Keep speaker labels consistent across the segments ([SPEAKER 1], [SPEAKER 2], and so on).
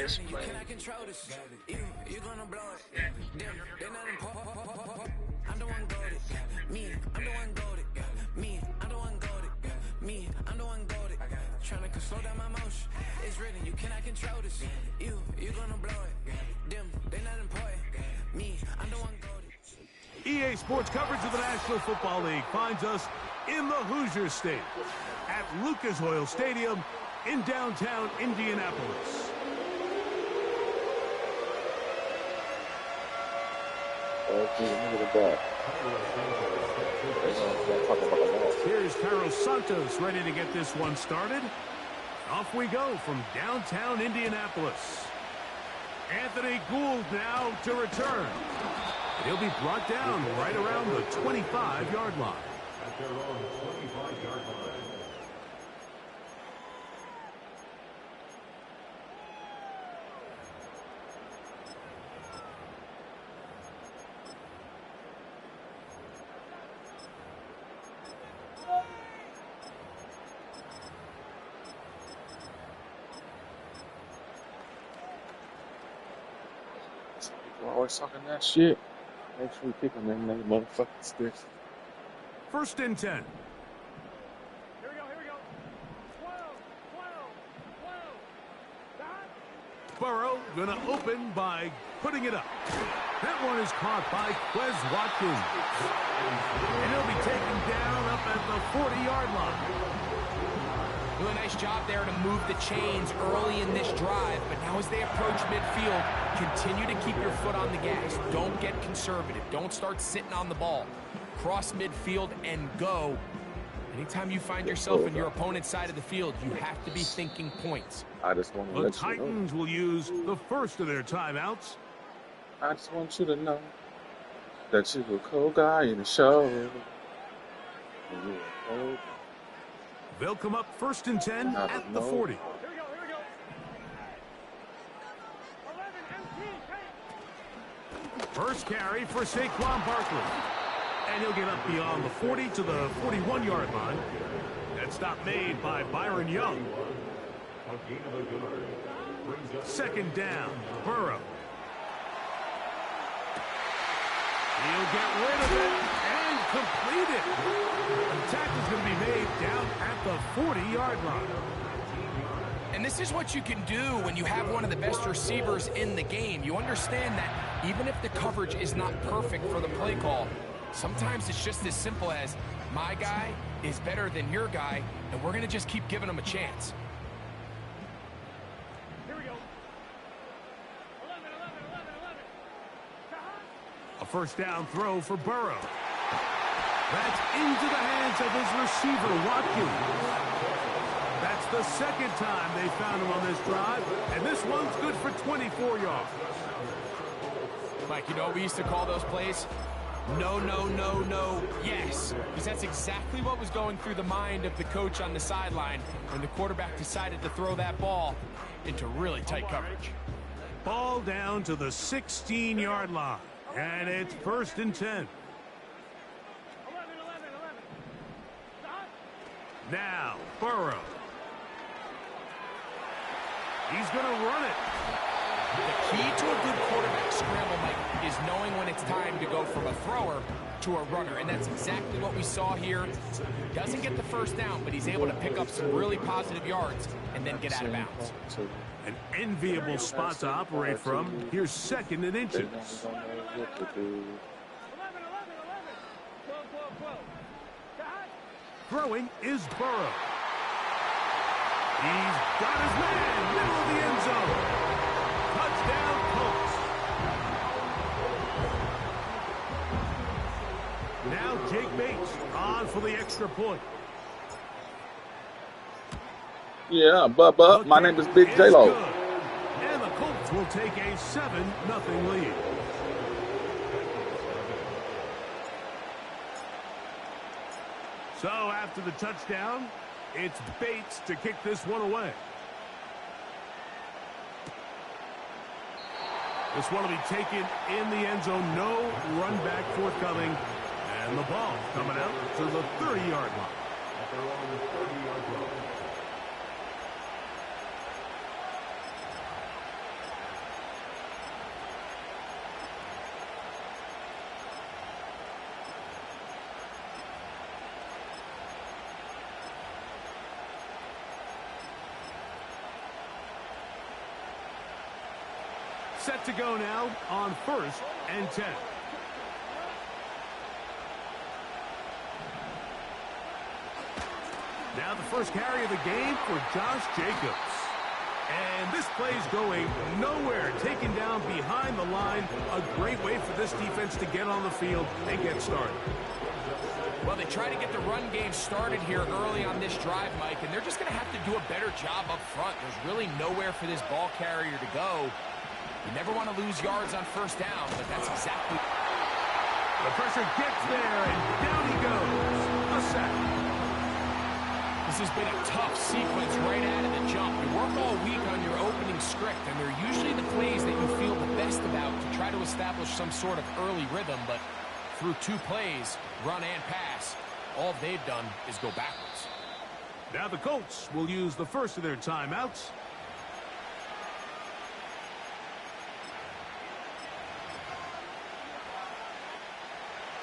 [SPEAKER 1] this play.
[SPEAKER 2] You gonna blow it. They're not important. I'm the one goaded. Me, I'm the one goaded. Me, I'm the one goaded. Me, I'm the one goaded. Trying to slow down my motion. It's written, you cannot control this. You gonna blow it. Them, they're not important. Me, I'm the one goaded.
[SPEAKER 3] EA Sports coverage of the National Football League finds us in the Hoosier State at Lucas Oil Stadium in downtown Indianapolis. Here's Carlos Santos ready to get this one started. Off we go from downtown Indianapolis. Anthony Gould now to return. He'll be brought down right around the 25-yard line. At their own 25-yard line.
[SPEAKER 4] People always talking that shit. Make sure we pick on them motherfucking sticks.
[SPEAKER 3] First and 10.
[SPEAKER 5] Here we go. 12.
[SPEAKER 3] Burrow gonna open by putting it up. That one is caught by Quez Watkins. And he'll be taken down up at the 40-yard line.
[SPEAKER 6] Do a nice job there to move the chains early in this drive, but now as they approach midfield, continue to keep your foot on the gas. Don't get conservative. Don't start sitting on the ball. Cross midfield and go. Anytime you find yourself in your opponent's side of the field, you have to be thinking points.
[SPEAKER 4] I just want to
[SPEAKER 3] The
[SPEAKER 4] let you know.
[SPEAKER 3] Titans will use the first of their timeouts.
[SPEAKER 4] I just want you to know that you're a cool guy in the show. You're a cold.
[SPEAKER 3] They'll come up first and 10 at the 40.
[SPEAKER 5] Here we go. 11 empty.
[SPEAKER 3] First carry for Saquon Barkley. And he'll get up beyond the 40 to the 41-yard line. That stop made by Byron Young. Second down, Burrow. He'll get rid of it and complete it. The tackle's going to be made down at the 40-yard line.
[SPEAKER 6] And this is what you can do when you have one of the best receivers in the game. You understand that even if the coverage is not perfect for the play call, sometimes it's just as simple as my guy is better than your guy, and we're going to just keep giving him a chance.
[SPEAKER 5] Here we go. 11.
[SPEAKER 3] A first down throw for Burrow. That's into the hands of his receiver, Watkins. That's the second time they found him on this drive, and this one's good for 24 yards.
[SPEAKER 6] Mike, you know we used to call those plays? No, yes. Because that's exactly what was going through the mind of the coach on the sideline when the quarterback decided to throw that ball into really tight coverage.
[SPEAKER 3] Ball down to the 16-yard line, and it's first and 10.
[SPEAKER 5] 11.
[SPEAKER 3] Now, Burrow. He's going to run it.
[SPEAKER 6] The key to a good quarterback scramble, Mike, is knowing when it's time to go from a thrower to a runner, and that's exactly what we saw here. Doesn't get the first down, but he's able to pick up some really positive yards and then get out of bounds.
[SPEAKER 3] An enviable spot to operate from. Here's second and inches.
[SPEAKER 5] 11. 12.
[SPEAKER 3] Throwing is Burrow. He's got his man, middle of the end zone. Touchdown, Colts. Now Jake Bates on for the extra point.
[SPEAKER 4] Yeah, but my name is Big
[SPEAKER 3] It's
[SPEAKER 4] J-Lo.
[SPEAKER 3] good. And the Colts will take a 7-0 lead. So after the touchdown, it's Bates to kick this one away. This one will be taken in the end zone. No run back forthcoming. And the ball coming out to the 30-yard line. At their own 30-yard line. Set to go now on 1st and 10. Now the first carry of the game for Josh Jacobs. And this play's going nowhere. Taken down behind the line. A great way for this defense to get on the field and get started.
[SPEAKER 6] Well, they try to get the run game started here early on this drive, Mike, and they're just going to have to do a better job up front. There's really nowhere for this ball carrier to go. You never want to lose yards on 1st down, but that's exactly...
[SPEAKER 3] The pressure gets there, and down he goes. A sack.
[SPEAKER 6] This has been a tough sequence right out of the jump. You work all week on your opening script, and they're usually the plays that you feel the best about to try to establish some sort of early rhythm, but through 2 plays, run and pass, all they've done is go backwards.
[SPEAKER 3] Now the Colts will use the first of their timeouts.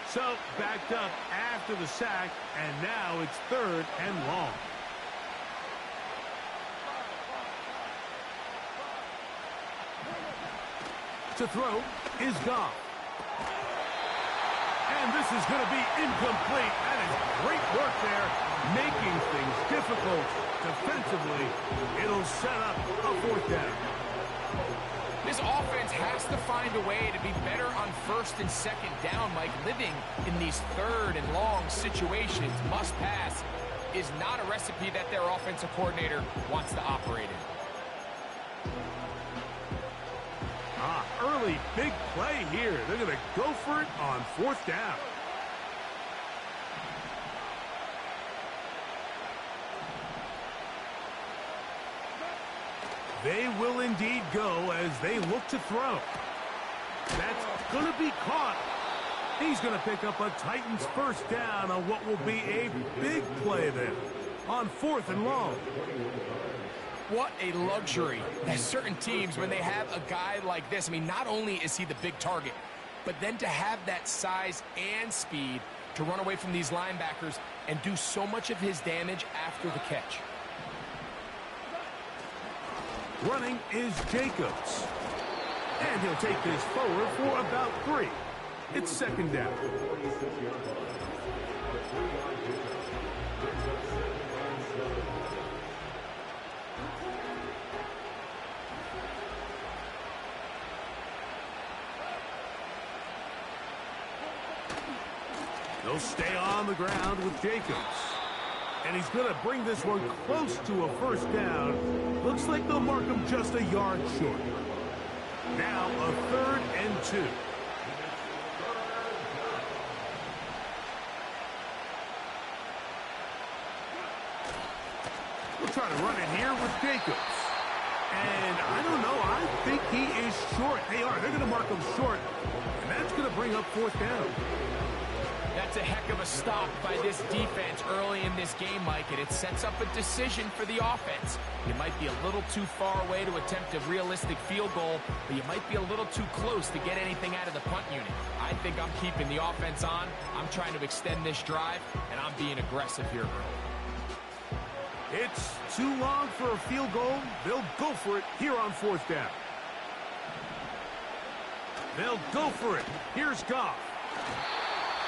[SPEAKER 3] So, backed up after the sack, and now it's 3rd and long. To throw is Goff. And this is going to be incomplete. That is great work there, making things difficult defensively. It'll set up a 4th down.
[SPEAKER 6] This offense has to find a way to be better on 1st and 2nd down, Mike. Living in these 3rd and long situations, must pass, is not a recipe that their offensive coordinator wants to operate in.
[SPEAKER 3] Early big play here. They're going to go for it on 4th down. They will indeed go as they look to throw. That's going to be caught. He's going to pick up a Titans 1st down on what will be a big play there on 4th and long.
[SPEAKER 6] What a luxury. There's certain teams, when they have a guy like this, I mean, not only is he the big target, but then to have that size and speed to run away from these linebackers and do so much of his damage after the catch.
[SPEAKER 3] Running is Jacobs. And he'll take this forward for about 3. It's 2nd down. They'll stay on the ground with Jacobs. And he's going to bring this one close to a 1st down. Looks like they'll mark him just a yard short. Now a 3rd and 2. We'll try to run it here with Jacobs. And I don't know, I think he is short. They are. They're going to mark him short. And that's going to bring up 4th down.
[SPEAKER 6] That's a heck of a stop by this defense early in this game, Mike, and it sets up a decision for the offense. You might be a little too far away to attempt a realistic field goal, but you might be a little too close to get anything out of the punt unit. I think I'm keeping the offense on. I'm trying to extend this drive, and I'm being aggressive here early.
[SPEAKER 3] It's too long for a field goal. They'll go for it here on 4th down. They'll go for it. Here's Goff.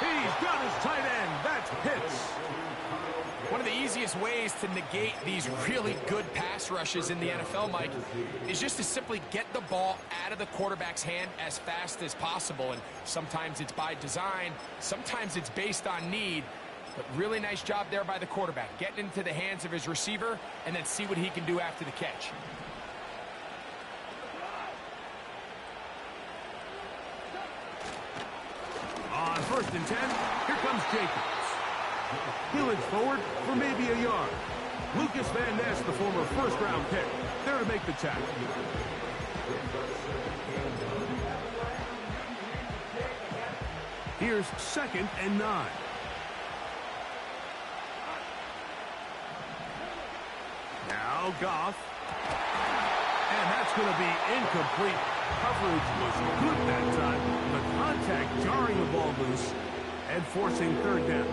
[SPEAKER 3] He's got his tight end. That's hits.
[SPEAKER 6] One of the easiest ways to negate these really good pass rushes in the NFL, Mike, is just to simply get the ball out of the quarterback's hand as fast as possible. And sometimes it's by design, sometimes it's based on need. But really nice job there by the quarterback, getting into the hands of his receiver and then see what he can do after the catch.
[SPEAKER 3] On 1st and 10, here comes Jacobs. He'll inch forward for maybe a yard. Lucas Van Ness, the former 1st-round pick, there to make the tackle. Here's 2nd and 9. Now Goff. And that's going to be incomplete. Coverage was good that time. The contact jarring the ball loose and forcing 3rd down.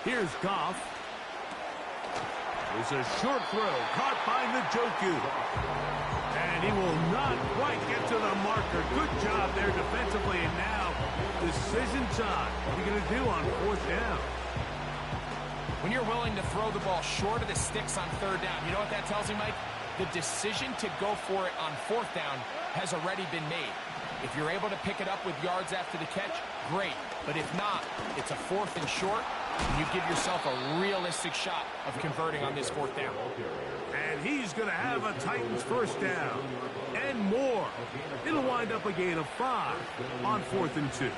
[SPEAKER 3] Here's Goff. It's a short throw, caught by Njoku. And he will not quite get to the marker. Good job there defensively, and now decision time. What are you going to do on 4th down?
[SPEAKER 6] When you're willing to throw the ball short of the sticks on 3rd down, you know what that tells me, Mike? The decision to go for it on 4th down has already been made. If you're able to pick it up with yards after the catch, great. But if not, it's a 4th and short, and you give yourself a realistic shot of converting on this 4th down.
[SPEAKER 3] And he's going to have a Titans 1st down and more. It'll wind up a gain of 5 on 4th and 2.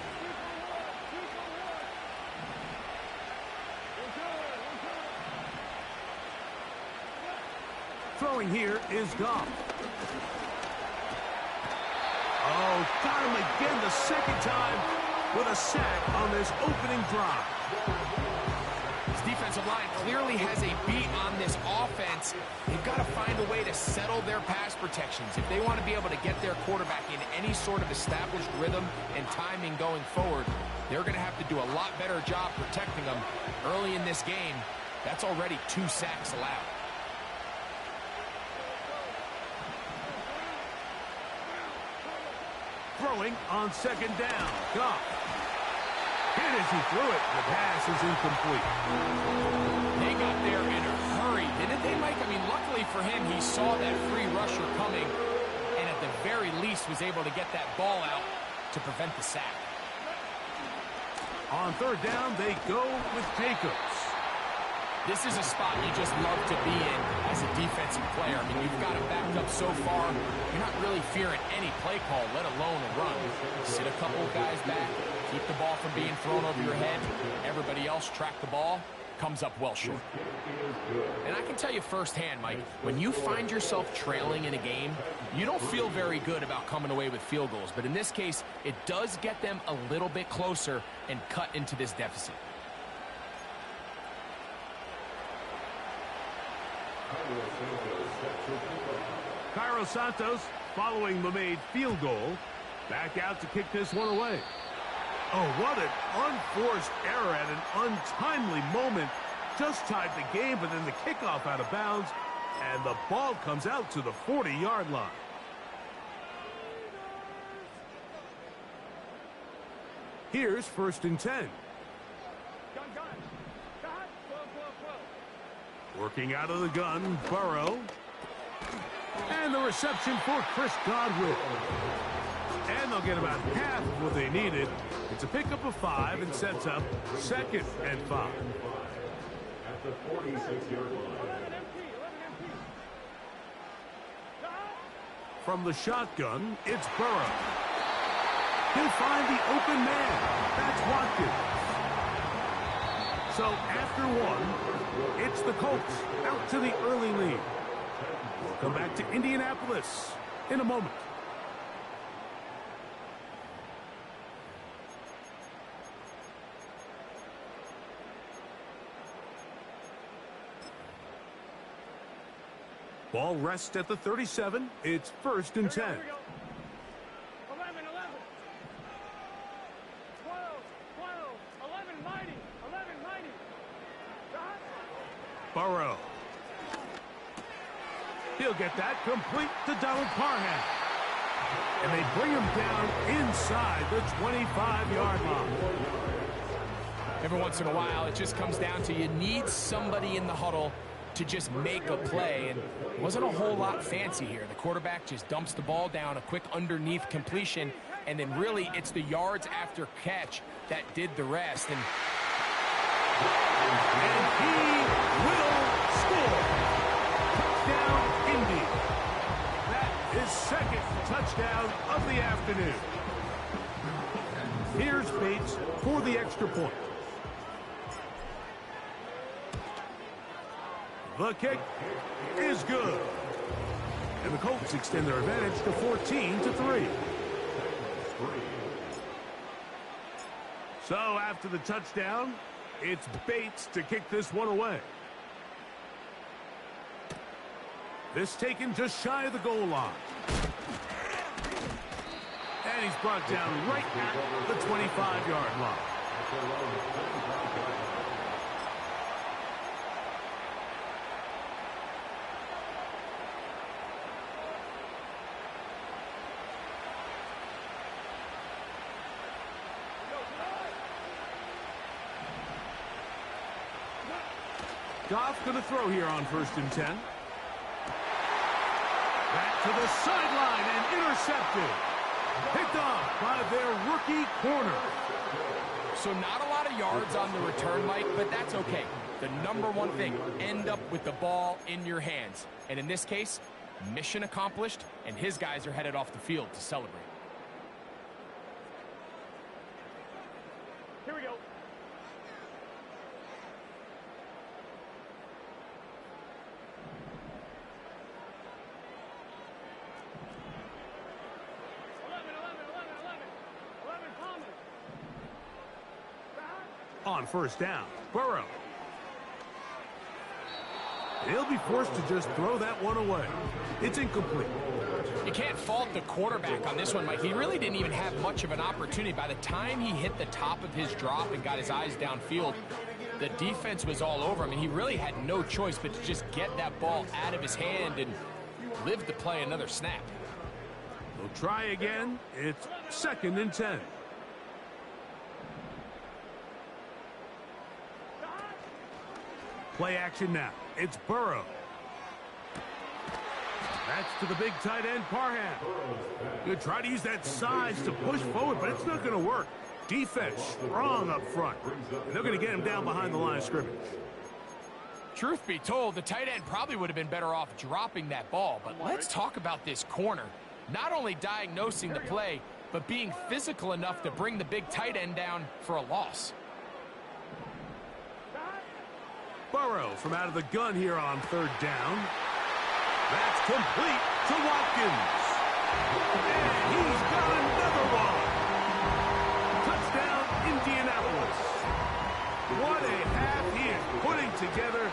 [SPEAKER 3] Throwing here is Goff. Oh, got him again the 2nd time with a sack on this opening drive.
[SPEAKER 6] This defensive line clearly has a beat on this offense. They've got to find a way to settle their pass protections. If they want to be able to get their quarterback in any sort of established rhythm and timing going forward, they're going to have to do a lot better job protecting them. Early in this game, that's already 2 sacks allowed.
[SPEAKER 3] Throwing on 2nd down. Goff. Hit as he threw it. The pass is incomplete.
[SPEAKER 6] They got there in a hurry, didn't they, Mike? I mean, luckily for him, he saw that free rusher coming and at the very least was able to get that ball out to prevent the sack.
[SPEAKER 3] On 3rd down, they go with Jacobs.
[SPEAKER 6] This is a spot you just love to be in as a defensive player. I mean, you've got it backed up so far, you're not really fearing any play call, let alone a run. Sit a couple of guys back, keep the ball from being thrown over your head. Everybody else track the ball, comes up well short. And I can tell you firsthand, Mike, when you find yourself trailing in a game, you don't feel very good about coming away with field goals. But in this case, it does get them a little bit closer and cut into this deficit.
[SPEAKER 3] Cairo Santos, following the made field goal, back out to kick this one away. Oh, what an unforced error at an untimely moment. Just tied the game, but then the kickoff out of bounds, and the ball comes out to the 40-yard line. Here's 1st and 10. Working out of the gun, Burrow. And the reception for Chris Godwin. And they'll get about half of what they needed. It's a pickup of 5 and sets up 2nd and 5.
[SPEAKER 1] At the 46-yard line.
[SPEAKER 3] From the shotgun, it's Burrow. He'll find the open man. That's Watkins. So after 1, it's the Colts out to the early lead. We'll come back to Indianapolis in a moment. Ball rests at the 37. It's 1st and 10.
[SPEAKER 5] 11, 11. 12, 11, mighty. 11, mighty.
[SPEAKER 3] Burrow. He'll get that complete to Donald Parham. And they bring him down inside the 25-yard line.
[SPEAKER 6] Every once in a while, it just comes down to you need somebody in the huddle to just make a play, and it wasn't a whole lot fancy here. The quarterback just dumps the ball down, a quick underneath completion, and then really it's the yards after catch that did the rest. And
[SPEAKER 3] he will score. Touchdown, Indy. That is 2nd touchdown of the afternoon. Here's Bates for the extra point. The kick is good. And the Colts extend their advantage to 14-3. So after the touchdown, it's Bates to kick this one away. This taken just shy of the goal line. And he's brought down right at the 25-yard line. Goff going to throw here on 1st and 10. Back to the sideline and intercepted. Picked off by their rookie corner.
[SPEAKER 6] So not a lot of yards on the return, Mike, but that's okay. The number one thing, end up with the ball in your hands. And in this case, mission accomplished, and his guys are headed off the field to celebrate.
[SPEAKER 5] Here we go.
[SPEAKER 3] On 1st down, Burrow. He'll be forced to just throw that one away. It's incomplete.
[SPEAKER 6] You can't fault the quarterback on this one, Mike. He really didn't even have much of an opportunity. By the time he hit the top of his drop and got his eyes downfield, the defense was all over him, and he really had no choice but to just get that ball out of his hand and live to play another snap.
[SPEAKER 3] They'll try again. It's 2nd and 10. Play action now. It's Burrow. That's to the big tight end, Parham. He'll try to use that size to push forward, but it's not going to work. Defense strong up front. And they're going to get him down behind the line of scrimmage.
[SPEAKER 6] Truth be told, the tight end probably would have been better off dropping that ball. But let's talk about this corner. Not only diagnosing the play, but being physical enough to bring the big tight end down for a loss.
[SPEAKER 3] Burrow from out of the gun here on 3rd down. That's complete to Watkins. And he's got another one. Touchdown, Indianapolis. What a half he is putting together.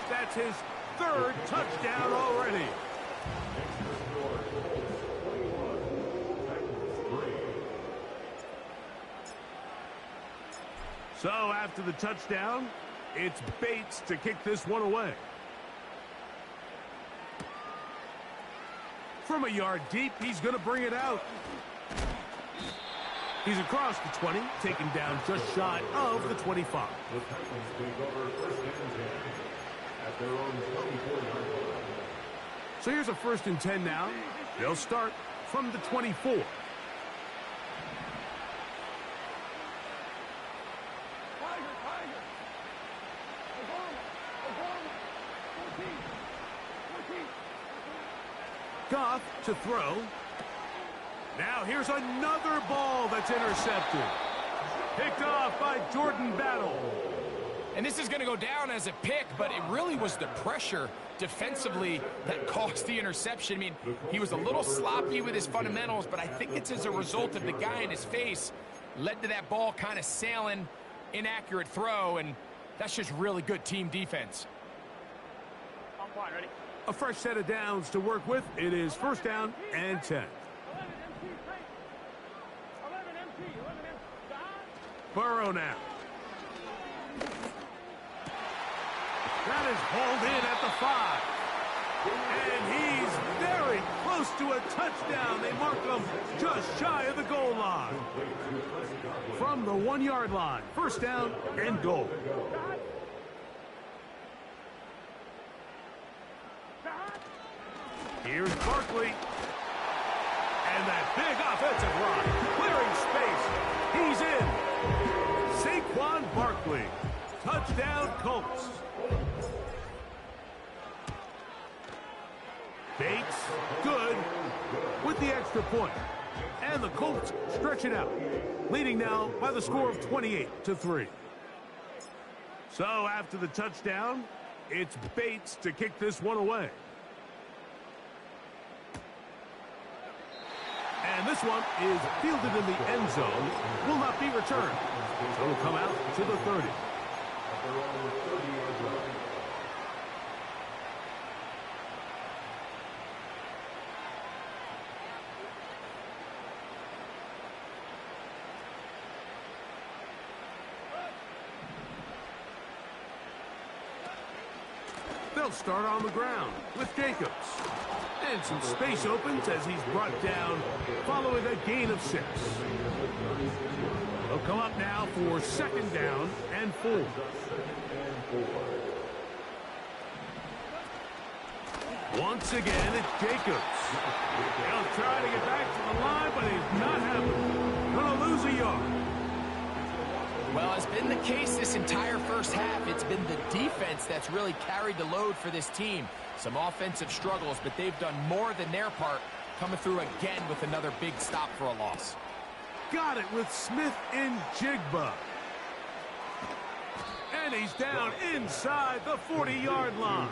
[SPEAKER 3] That's his 3rd touchdown already. So after the touchdown, it's Bates to kick this one away. From a yard deep, he's going to bring it out. He's across the 20, taken down just shy of the 25.
[SPEAKER 1] The Titans take over 1st and 10 at their own 24-yard line.
[SPEAKER 3] So here's a 1st and 10 now. They'll start from the 24. Goff to throw. Now here's another ball that's intercepted. Picked off by Jordan Battle.
[SPEAKER 6] And this is going to go down as a pick, but it really was the pressure defensively that caused the interception. I mean, he was a little sloppy with his fundamentals, but I think it's as a result of the guy in his face led to that ball kind of sailing, inaccurate throw, and that's just really good team defense.
[SPEAKER 5] I'm fine, ready?
[SPEAKER 3] A fresh set of downs to work with. It is 1st down and 10.
[SPEAKER 5] 11 MT, 11 MT.
[SPEAKER 3] Burrow now. That is hauled in at the 5. And he's very close to a touchdown. They mark him just shy of the goal line. From the 1-yard line. 1st down and goal. Here's Barkley. And that big offensive line. Clearing space. He's in. Saquon Barkley. Touchdown Colts. Bates, good, with the extra point. And the Colts stretch it out, leading now by the score of 28-3. So after the touchdown, it's Bates to kick this one away. And this one is fielded in the end zone, will not be returned. So it'll come out to the 30. They'll start on the ground with Jacobs. And some space opens as he's brought down following a gain of 6. They'll come up now for 2nd down and 4. Once again, it's Jacobs. He'll try to get back to the line, but he's not happening. Gonna lose a yard.
[SPEAKER 6] Well, it's been the case this entire first half. It's been the defense that's really carried the load for this team. Some offensive struggles, but they've done more than their part, coming through again with another big stop for a loss.
[SPEAKER 3] Got it with Smith and Jigba. And he's down inside the 40-yard line.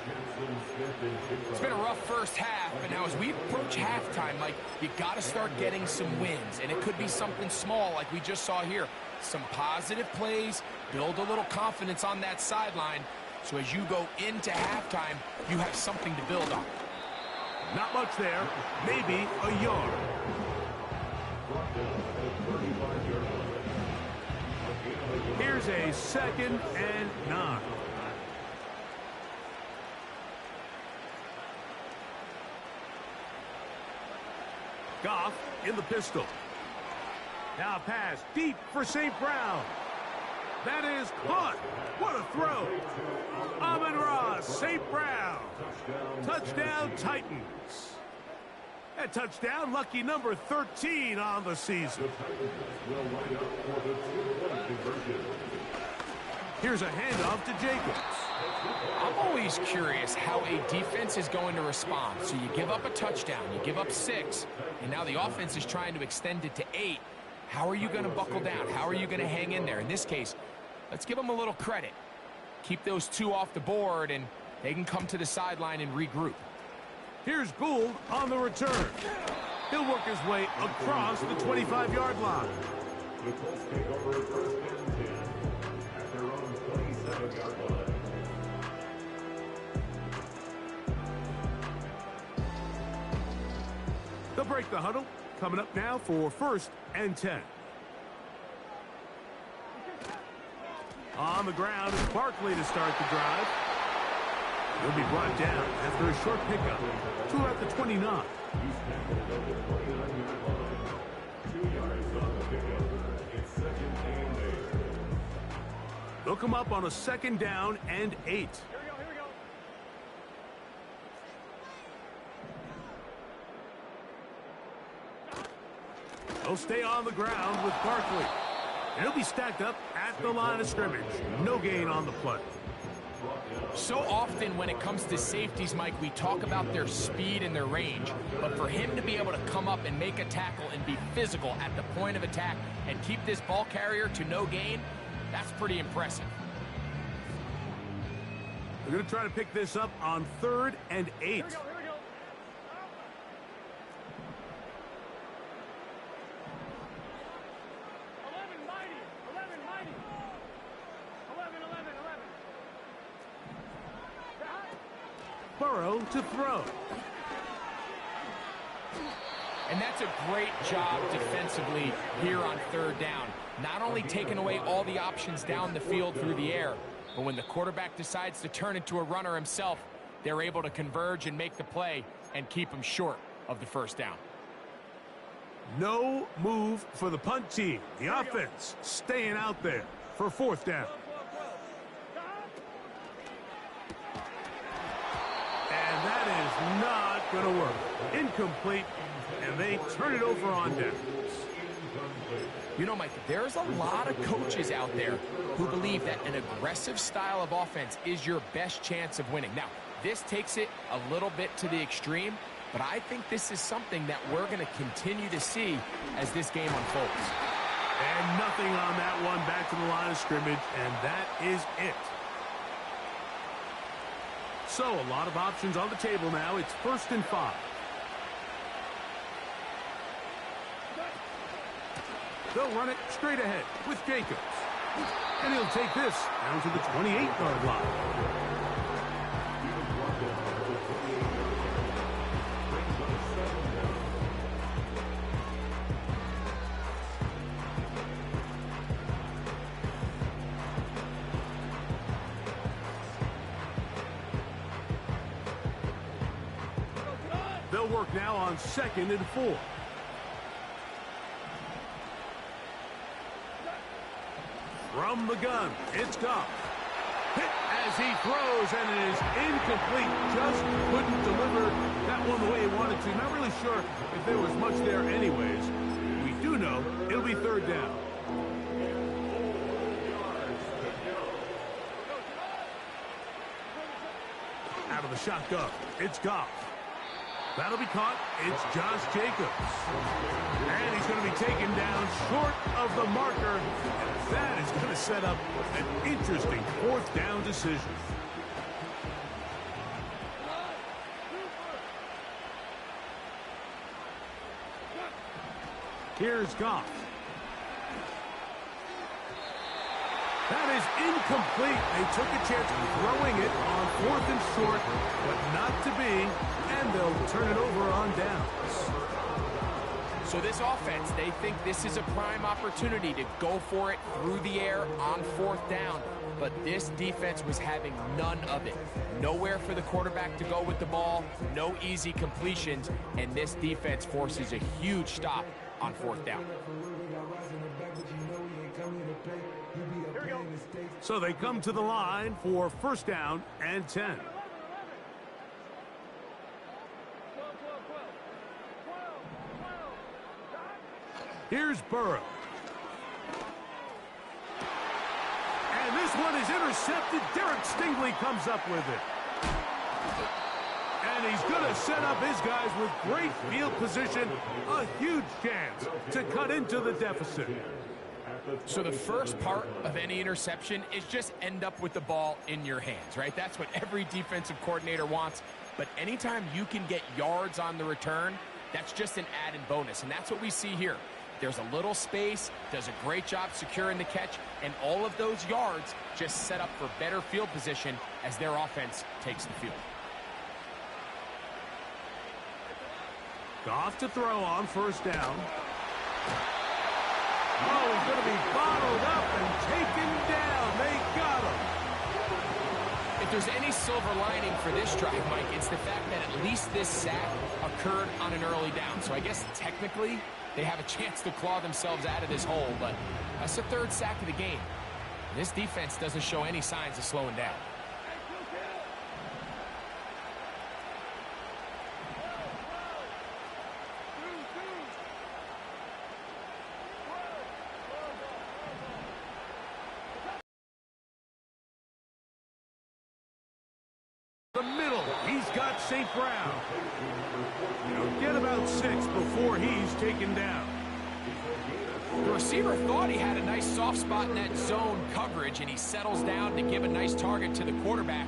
[SPEAKER 6] It's been a rough first half, but now as we approach halftime, Mike, you got to start getting some wins. And it could be something small like we just saw here. Some positive plays, build a little confidence on that sideline. So as you go into halftime, you have something to build on.
[SPEAKER 3] Not much there, maybe a yard. Here's a 2nd and 9. Goff in the pistol. Now pass deep for St. Brown. That is caught. What a throw. Amon-Ra, St. Brown. Touchdown, Titans. That touchdown, lucky number 13 on the season. Here's a handoff to Jacobs.
[SPEAKER 6] I'm always curious how a defense is going to respond. So you give up a touchdown, you give up 6, and now the offense is trying to extend it to 8. How are you going to buckle down? How are you going to hang in there? In this case, let's give them a little credit. Keep those 2 off the board, and they can come to the sideline and regroup.
[SPEAKER 3] Here's Gould on the return. He'll work his way across the 25-yard line.
[SPEAKER 1] The Colts take over at 1st and 10 at their own 27-yard line.
[SPEAKER 3] They'll break the huddle. Coming up now for 1st and 10. On the ground is Barkley to start the drive. He'll be brought down after a short pickup. 2 at the 29.
[SPEAKER 1] He's tackled at the 29-yard line. 2 yards on the pickup. It's 2nd and 8.
[SPEAKER 3] They'll come up on a 2nd down and 8.
[SPEAKER 5] Here we go.
[SPEAKER 3] They'll stay on the ground with Barkley. He'll be stacked up at the line of scrimmage. No gain on the play.
[SPEAKER 6] So often when it comes to safeties, Mike, we talk about their speed and their range. But for him to be able to come up and make a tackle and be physical at the point of attack and keep this ball carrier to no gain, that's pretty impressive.
[SPEAKER 3] They're going to try to pick this up on 3rd and 8.
[SPEAKER 5] Here we go. 11-90. 11.
[SPEAKER 3] Burrow to throw.
[SPEAKER 6] And that's a great job defensively here on 3rd down. Not only taking away all the options down the field through the air, but when the quarterback decides to turn into a runner himself, they're able to converge and make the play and keep him short of the 1st down.
[SPEAKER 3] No move for the punt team. The offense staying out there for 4th down. And that is not going to work. Incomplete, and they turn it over on downs.
[SPEAKER 6] You know, Mike, there's a lot of coaches out there who believe that an aggressive style of offense is your best chance of winning. Now, this takes it a little bit to the extreme, but I think this is something that we're going to continue to see as this game unfolds.
[SPEAKER 3] And nothing on that one, back to the line of scrimmage, and that is it. So a lot of options on the table now. It's 1st and 5. They'll run it straight ahead with Jacobs. And he'll take this down to the 28-yard line. They'll work now on 2nd and 4. From the gun, it's Goff. Hit as he throws, and it is incomplete. Just couldn't deliver that one the way he wanted to. Not really sure if there was much there anyways. We do know it'll be third down. Out of the shotgun, it's Goff. That'll be caught. It's Josh Jacobs. And he's going to be taken down short of the marker. And that is going to set up an interesting fourth down decision. Here's Goff. That is incomplete. They took a chance throwing it on 4th and short, but not to be, and they'll turn it over on downs.
[SPEAKER 6] So this offense, they think this is a prime opportunity to go for it through the air on 4th down, but this defense was having none of it. Nowhere for the quarterback to go with the ball, no easy completions, and this defense forces a huge stop on 4th down.
[SPEAKER 3] So they come to the line for first down and 10. Here's Burrow. And this one is intercepted. Derek Stingley comes up with it. And he's going to set up his guys with great field position. A huge chance to cut into the deficit.
[SPEAKER 6] So the first part of any interception is just end up with the ball in your hands, right? That's what every defensive coordinator wants. But anytime you can get yards on the return, that's just an added bonus. And that's what we see here. There's a little space, does a great job securing the catch, and all of those yards just set up for better field position as their offense takes the field.
[SPEAKER 3] Goff to throw on first down. Oh, he's going to be bottled up and taken down. They got him.
[SPEAKER 6] If there's any silver lining for this drive, Mike, it's the fact that at least this sack occurred on an early down. So I guess technically they have a chance to claw themselves out of this hole, but that's the third sack of the game. This defense doesn't show any signs of slowing down.
[SPEAKER 3] The middle, he's got St. Brown. He'll get about 6 before he's taken down.
[SPEAKER 6] The receiver thought he had a nice soft spot in that zone coverage, and he settles down to give a nice target to the quarterback.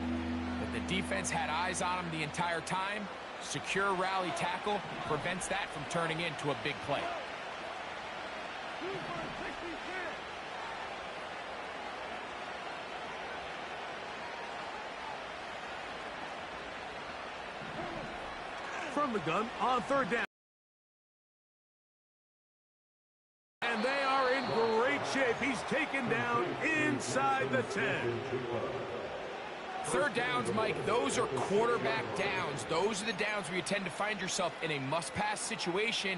[SPEAKER 6] But the defense had eyes on him the entire time. Secure rally tackle prevents that from turning into a big play.
[SPEAKER 3] From the gun on third down. And they are in great shape. He's taken down inside the 10.
[SPEAKER 6] Third downs, Mike, those are quarterback downs. Those are the downs where you tend to find yourself in a must-pass situation.